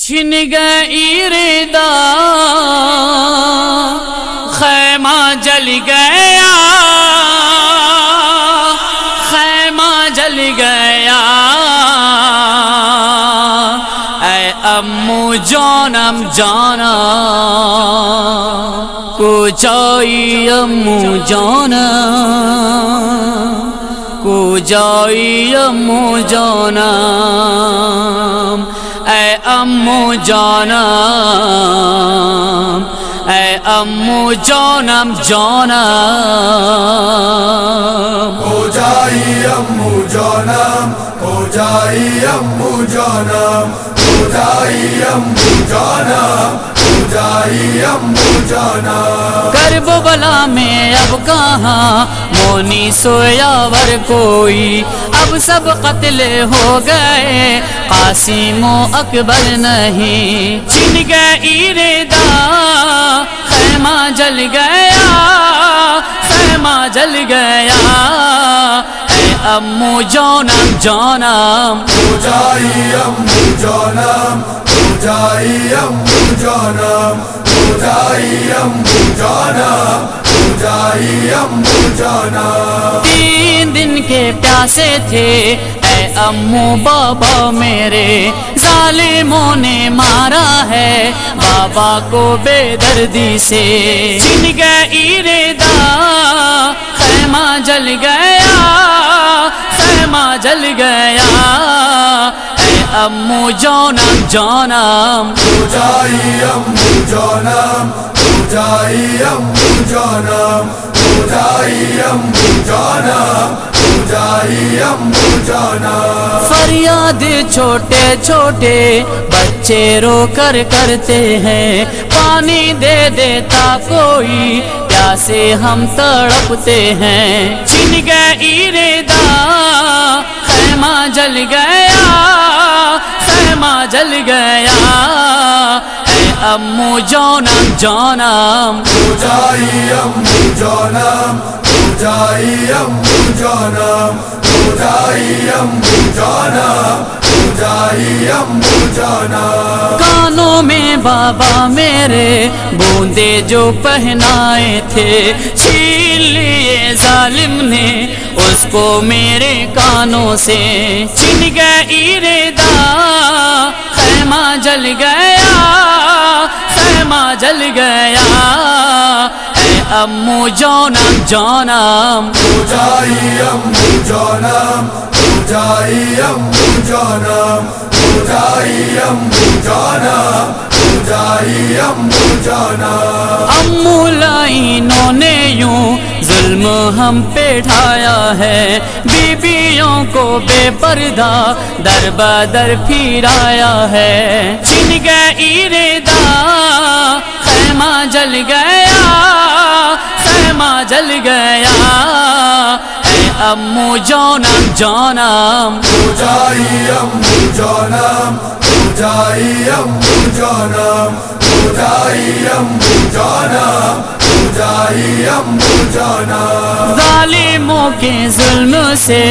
چھن گئی ردا خیمہ جل گیا، خیمہ جل گیا، اے امو جانم جانا کو جائی امو جانا کو جائی امو جانا، اے امو جانا اے امو جانم جانا، ہو جائی امو جانم، ہو جائی امو جانم، ہو جائی امو جانم، ہو جائی امو جانم۔ کرب بلا میں اب کہاں مونی سویا ور کوئی، اب سب قتل ہو گئے قاسم و اکبر نہیں، چھن گئی ردا خیمہ جل گیا، خیمہ جل گیا، اے امو جانم جانم، ہو جائی امو جانم، ہو جائی امو جانم، ہو جائی امو جانم، ہو جائی امو جانم۔ 3 دن کے پیاسے تھے اے امو بابا میرے، ظالموں نے مارا ہے بابا کو بے دردی سے، چھن گئی ردا خیمہ جل گیا، خیمہ جل گیا، اے امو جانم جانم، ہو جائی امو جانم، ہو جائی امو جانم، ہو جائی امو جانم، ہو جائی امو جانم۔ فریاد چھوٹے چھوٹے بچے رو کر کرتے ہیں، پانی دے دیتا کوئی پیاسے ہم تڑپتے ہیں، چھن گئی ردا خیمہ جل گیا، خیمہ جل گیا، اے امو جانم جانم، ہو جائی امو جانم، ہو جائی امو جانم، ہو جائی امو جانم، ہو جائی امو جانم۔ کانوں میں بابا میرے بوندے جو پہنائے تھے، چھین لیے ظالم نے اس کو میرے کانوں سے، چھن گئی ردا خیمہ جل گیا، خیمہ جل گیا، اے امو جانم جانم، ہو جائی امو جانم، ہو جائی امو جانم، ہو جائی امو جانم، ہو جائی امو جانم۔ امو لائنوں نے یوں ظلم ہم پہ ڈھایا ہے، بیویوں کو بے پردہ در بدر پھرایا ہے، چھن گئی ردا خیمہ جل گیا، خیمہ جل گیا، اے امو جانم جانم، ہو جائی امو جانم، ہو جائی امو جانم، ہو جائی امو جانم، ہو جائی امو جانم۔ ظالموں کے ظلم سے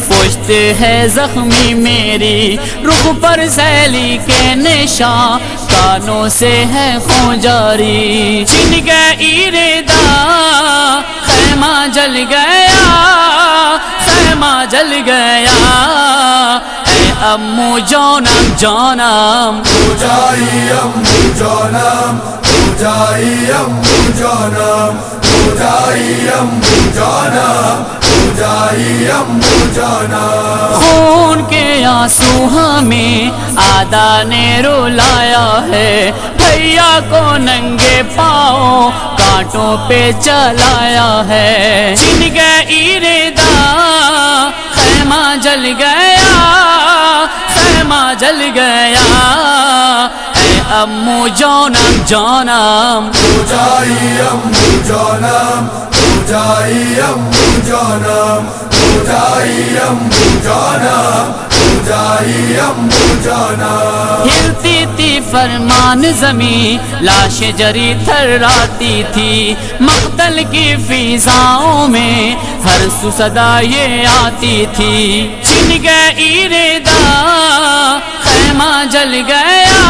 پشت ہے زخمی میری، رخ پر ذیلی کے نشان، کانوں سے ہے خون جاری، چھن گئی ردا خیمہ جل گیا، خیمہ جل گیا، اے امو جانم جانم، ہو جائی امو جانم، ہو جائی امو جانم، ہو جائی امو جانم، ہو جائی امو جانم۔ خون کے آنسو ہمیں آدھا نے رلایا ہے، بھیا کو ننگے پاؤں کانٹوں پہ چلایا ہے، چھن گئی ردا خیمہ جل گیا، خیمہ جل گیا، اے امو جانم جانم، ہو جائی امو جانم، ہو جائی امو جانم، ہو جائی امو جانم، ہو جائی امو جانم۔ ہلتی تھی فرمان زمین، لاش جری تھراتی تھی، مقتل کی فضاؤں میں ہر سو صدا یہ آتی تھی، چھن گئی ردا خیمہ جل گیا،